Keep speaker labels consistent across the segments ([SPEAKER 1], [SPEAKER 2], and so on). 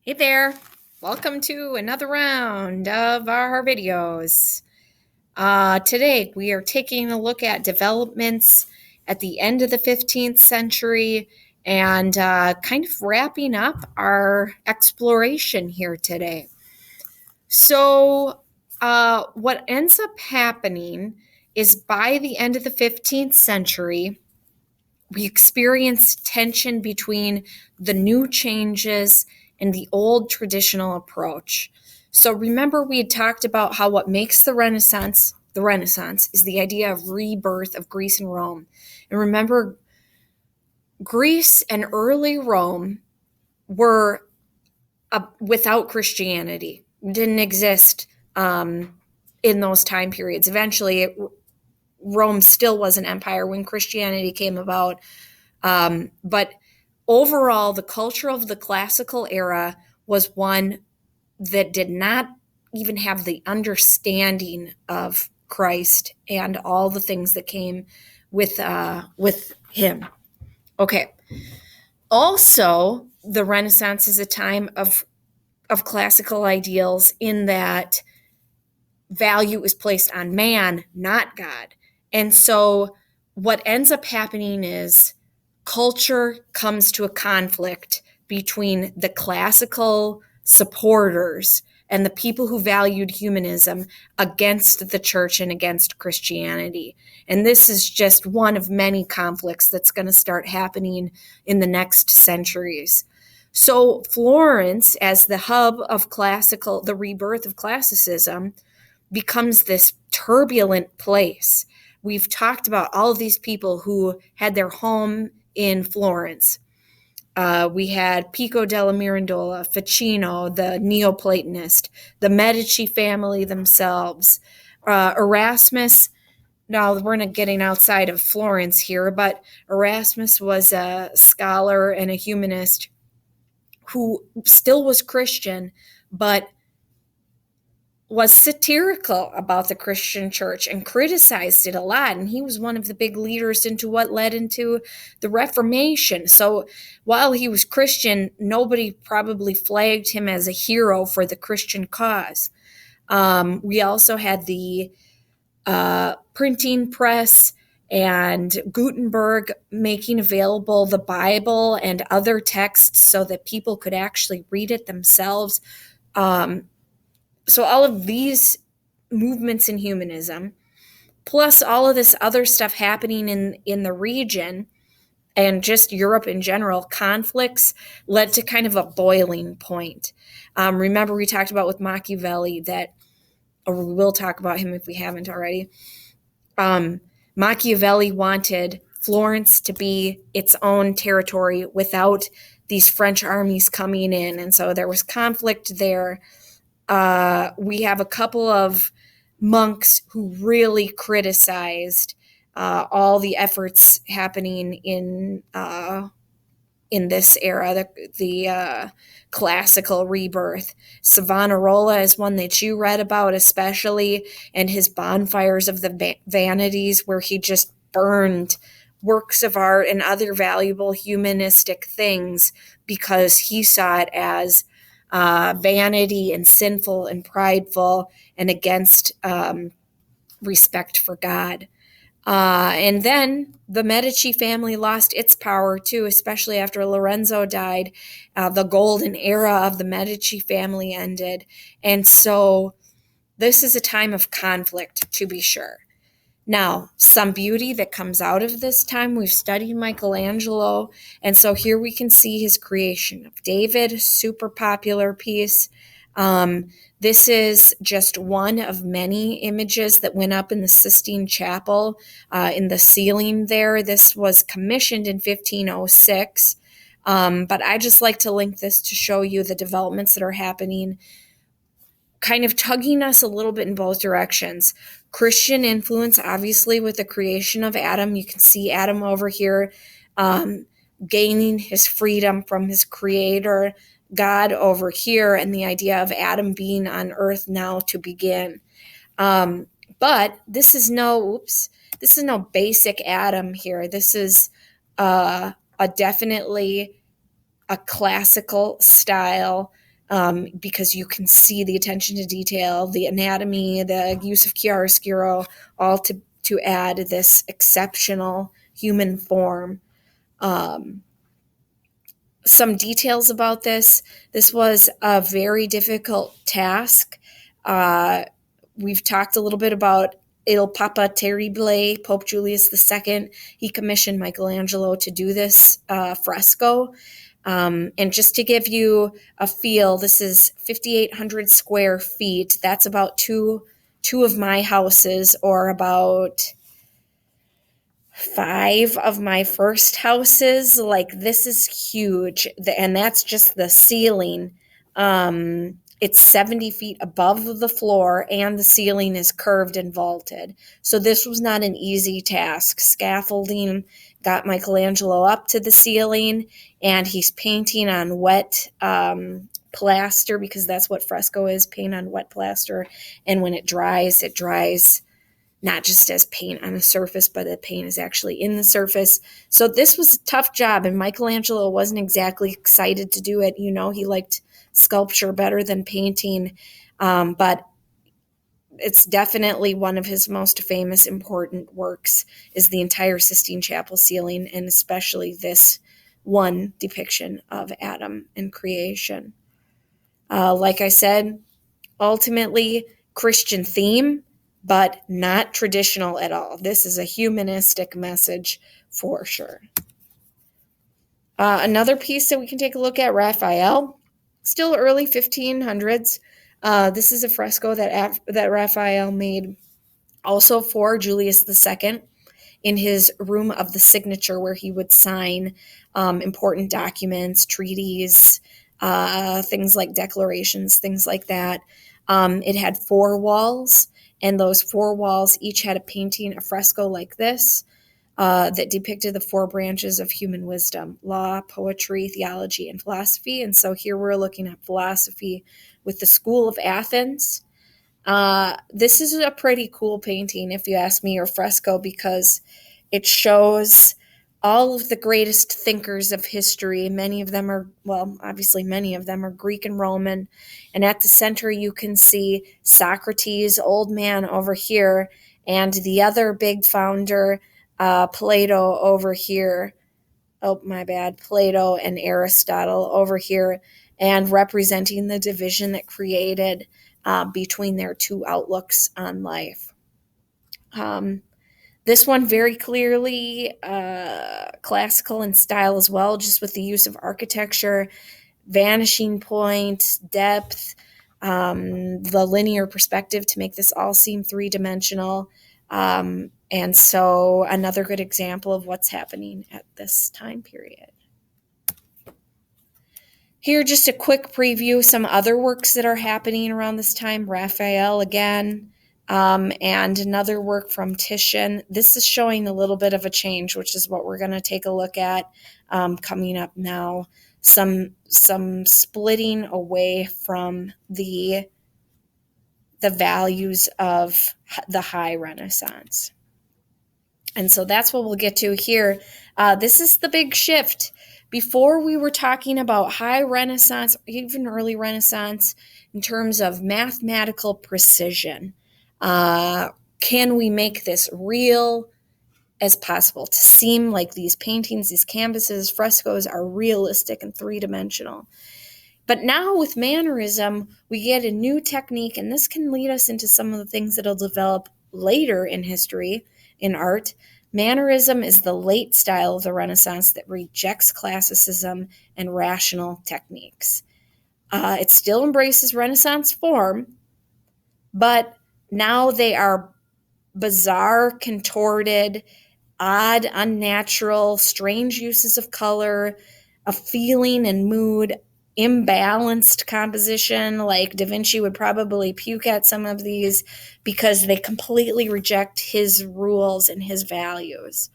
[SPEAKER 1] Hey there, welcome to another round of our videos. Today we are taking a look at developments at the end of the 15th century and kind of wrapping up our exploration here today. So, what ends up happening is by the end of the 15th century, we experience tension between the new changes and the old traditional approach. So remember we had talked about how what makes the Renaissance is the idea of rebirth of Greece and Rome. And remember, Greece and early Rome were without Christianity. It didn't exist in those time periods. Eventually, Rome still was an empire when Christianity came about. But overall, the culture of the classical era was one that did not even have the understanding of Christ and all the things that came with him. Okay. Also, the Renaissance is a time of classical ideals in that value is placed on man, not God. And so what ends up happening is culture comes to a conflict between the classical supporters and the people who valued humanism against the church and against Christianity. And this is just one of many conflicts that's going to start happening in the next centuries. So Florence, as the hub of the rebirth of classicism, becomes this turbulent place. We've talked about all of these people who had their home in Florence. We had Pico della Mirandola, Ficino, the Neoplatonist, the Medici family themselves, Erasmus. Now, we're not getting outside of Florence here, but Erasmus was a scholar and a humanist who still was Christian, but was satirical about the Christian church and criticized it a lot. And he was one of the big leaders into what led into the Reformation. So while he was Christian, nobody probably flagged him as a hero for the Christian cause. We also had the printing press and Gutenberg making available the Bible and other texts so that people could actually read it themselves. So all of these movements in humanism, plus all of this other stuff happening in the region and just Europe in general, conflicts led to kind of a boiling point. Remember, we talked about with Machiavelli that, or we will talk about him if we haven't already. Machiavelli wanted Florence to be its own territory without these French armies coming in, and so there was conflict there. We have a couple of monks who really criticized all the efforts happening in this era, the classical rebirth. Savonarola is one that you read about especially, and his bonfires of the vanities, where he just burned works of art and other valuable humanistic things because he saw it as vanity and sinful and prideful and against respect for God. And then the Medici family lost its power too, especially after Lorenzo died. The golden era of the Medici family ended. And so this is a time of conflict, to be sure. Now, some beauty that comes out of this time, we've studied Michelangelo, and so here we can see his creation of David, super popular piece. This is just one of many images that went up in the Sistine Chapel in the ceiling there. This was commissioned in 1506, but I just like to link this to show you the developments that are happening, kind of tugging us a little bit in both directions. Christian influence, obviously, with the creation of Adam. You can see Adam over here gaining his freedom from his creator, God over here, and the idea of Adam being on earth now to begin. But this is no basic Adam here. This is a definitely a classical style because you can see the attention to detail, the anatomy, the use of chiaroscuro, all to add this exceptional human form. Some details about this. This was a very difficult task. We've talked a little bit about Il Papa Terribile, Pope Julius II. He commissioned Michelangelo to do this fresco. And just to give you a feel, this is 5,800 square feet. That's about two of my houses, or about 5 of my first houses. Like, this is huge. And that's just the ceiling. It's 70 feet above the floor, and the ceiling is curved and vaulted. So this was not an easy task. Scaffolding got Michelangelo up to the ceiling, and he's painting on wet plaster, because that's what fresco is, paint on wet plaster. And when it dries not just as paint on a surface, but the paint is actually in the surface. So this was a tough job, and Michelangelo wasn't exactly excited to do it. You know, he liked sculpture better than painting, but it's definitely one of his most famous, important works, is the entire Sistine Chapel ceiling, and especially this one depiction of Adam and creation. Like I said, ultimately Christian theme, but not traditional at all. This is a humanistic message for sure. Another piece that we can take a look at, Raphael, still early 1500s. This is a fresco that Raphael made also for Julius II in his room of the signature, where he would sign important documents, treaties, things like declarations, things like that. It had 4 walls, and those 4 walls each had a painting, a fresco like this, that depicted the 4 branches of human wisdom: law, poetry, theology, and philosophy. And so here we're looking at philosophy with the School of Athens. This is a pretty cool painting, if you ask me, or fresco, because it shows all of the greatest thinkers of history. Many of them are Greek and Roman. And at the center, you can see Socrates, old man, over here, and the other big founder, Plato, over here. Oh, my bad. Plato and Aristotle over here, and representing the division that created between their two outlooks on life. This one very clearly classical in style as well, just with the use of architecture, vanishing point, depth, the linear perspective to make this all seem three-dimensional. And so another good example of what's happening at this time period. Here, just a quick preview, some other works that are happening around this time. Raphael again, and another work from Titian. This is showing a little bit of a change, which is what we're going to take a look at coming up now. Some splitting away from the values of the high Renaissance. And so that's what we'll get to here. This is the big shift. Before, we were talking about high Renaissance, even early Renaissance, in terms of mathematical precision. Can we make this real as possible, to seem like these paintings, these canvases, frescoes are realistic and three-dimensional? But now with mannerism, we get a new technique, and this can lead us into some of the things that will develop later in history, in art. Mannerism is the late style of the Renaissance that rejects classicism and rational techniques. It still embraces Renaissance form, but now they are bizarre, contorted, odd, unnatural, strange uses of color, a feeling and mood, imbalanced composition. Like Da Vinci would probably puke at some of these because they completely reject his rules and his values.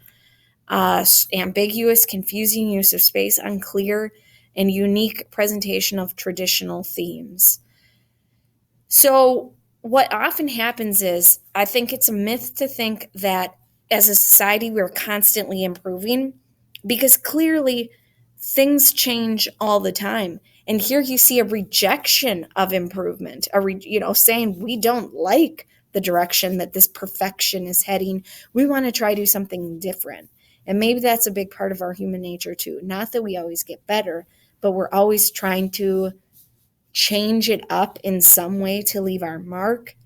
[SPEAKER 1] Ambiguous, confusing use of space, unclear, and unique presentation of traditional themes. So what often happens is, I think it's a myth to think that as a society we're constantly improving, because clearly things change all the time. And here you see a rejection of improvement, saying we don't like the direction that this perfection is heading. We want to try to do something different. And maybe that's a big part of our human nature too. Not that we always get better, but we're always trying to change it up in some way to leave our mark,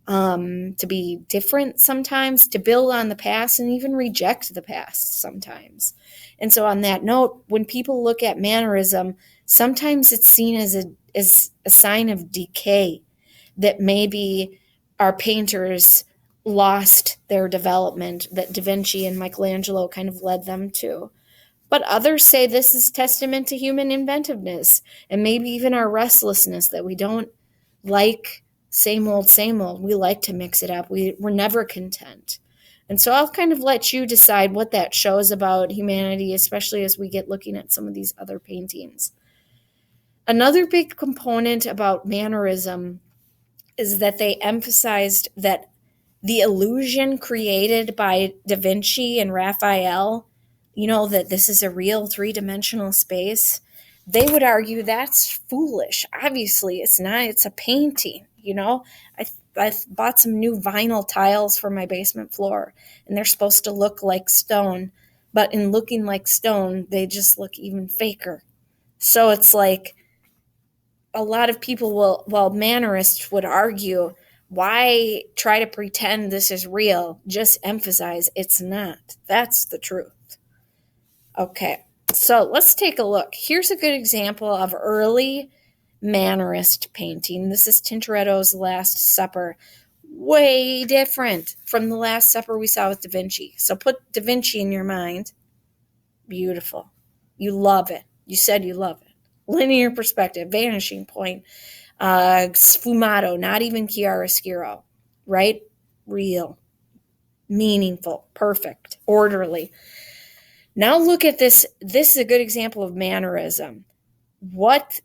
[SPEAKER 1] to be different sometimes, to build on the past, and even reject the past sometimes. And so on that note, when people look at mannerism, sometimes it's seen as a sign of decay, that maybe our painters lost their development that Da Vinci and Michelangelo kind of led them to. But others say this is testament to human inventiveness and maybe even our restlessness, that we don't like same old, same old. We like to mix it up. We're never content. And so I'll kind of let you decide what that shows about humanity, especially as we get looking at some of these other paintings. Another big component about mannerism is that they emphasized that the illusion created by Da Vinci and Raphael, that this is a real three-dimensional space, they would argue that's foolish. Obviously, it's not. It's a painting, I bought some new vinyl tiles for my basement floor, and they're supposed to look like stone, but in looking like stone, they just look even faker. So it's like, a lot of people mannerists would argue, why try to pretend this is real? Just emphasize it's not. That's the truth. Okay, so let's take a look. Here's a good example of early mannerist painting. This is Tintoretto's Last Supper. Way different from the Last Supper we saw with Da Vinci. So put Da Vinci in your mind. Beautiful. You love it. You said you love it. Linear perspective, vanishing point, sfumato, not even chiaroscuro, right? Real, meaningful, perfect, orderly. Now look at this. This is a good example of mannerism. What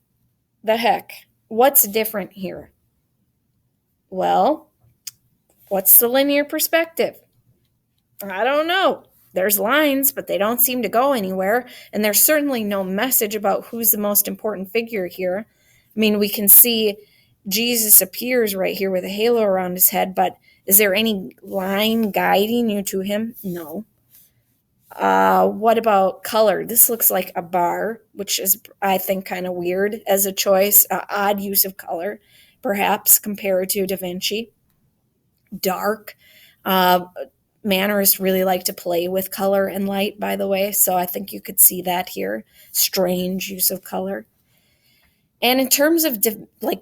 [SPEAKER 1] the heck? What's different here? Well, what's the linear perspective? I don't know. There's lines, but they don't seem to go anywhere. And there's certainly no message about who's the most important figure here. I mean, we can see Jesus appears right here with a halo around his head, but is there any line guiding you to him? No. What about color? This looks like a bar, which is, I think, kind of weird as a choice, odd use of color, perhaps, compared to Da Vinci. Dark. Mannerists really like to play with color and light, by the way, so I think you could see that here. Strange use of color. And in terms of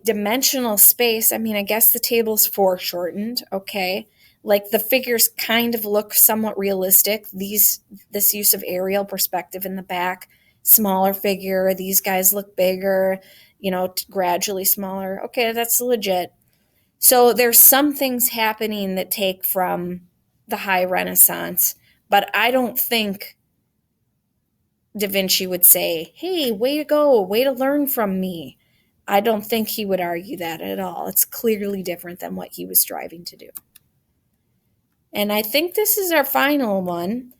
[SPEAKER 1] dimensional space, I mean, I guess the table's foreshortened, okay? Like the figures kind of look somewhat realistic. This use of aerial perspective in the back, smaller figure. These guys look bigger, gradually smaller. Okay, that's legit. So there's some things happening that take from the high Renaissance, but I don't think Da Vinci would say, hey, way to go, way to learn from me. I don't think he would argue that at all. It's clearly different than what he was striving to do. And I think this is our final one.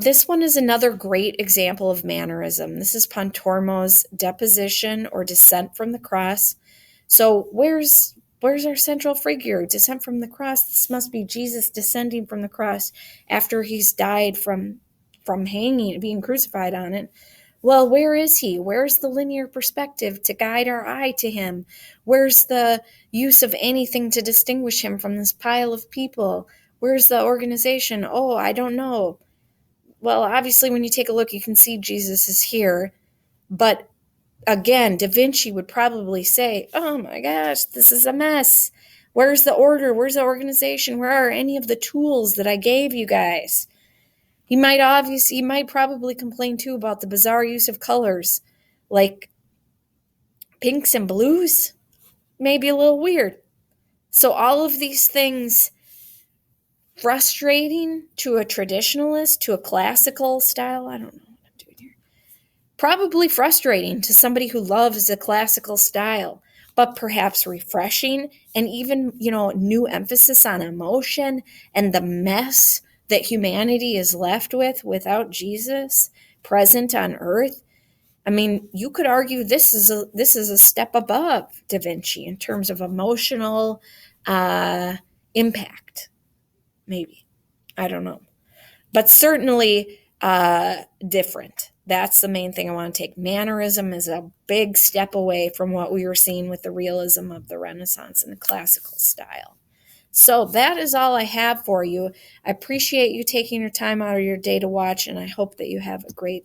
[SPEAKER 1] This one is another great example of mannerism. This is Pontormo's Deposition or Descent from the Cross. So where's our central figure? Descent from the cross. This must be Jesus descending from the cross after he's died from hanging, being crucified on it. Well, where is he? Where's the linear perspective to guide our eye to him? Where's the use of anything to distinguish him from this pile of people? Where's the organization? Oh, I don't know. Well, obviously, when you take a look, you can see Jesus is here. But again, Da Vinci would probably say, oh my gosh, this is a mess. Where's the order? Where's the organization? Where are any of the tools that I gave you guys? He might probably complain too about the bizarre use of colors, like pinks and blues, maybe a little weird. So all of these things, frustrating to a traditionalist, to a classical style, I don't know what I'm doing here. Probably frustrating to somebody who loves the classical style, but perhaps refreshing, and even, new emphasis on emotion and the mess that humanity is left with without Jesus present on earth. I mean, you could argue this is a step above Da Vinci in terms of emotional uh, impact. Maybe, I don't know, but certainly different. That's the main thing I want to take. Mannerism is a big step away from what we were seeing with the realism of the Renaissance and the classical style. So that is all I have for you. I appreciate you taking your time out of your day to watch, and I hope that you have a great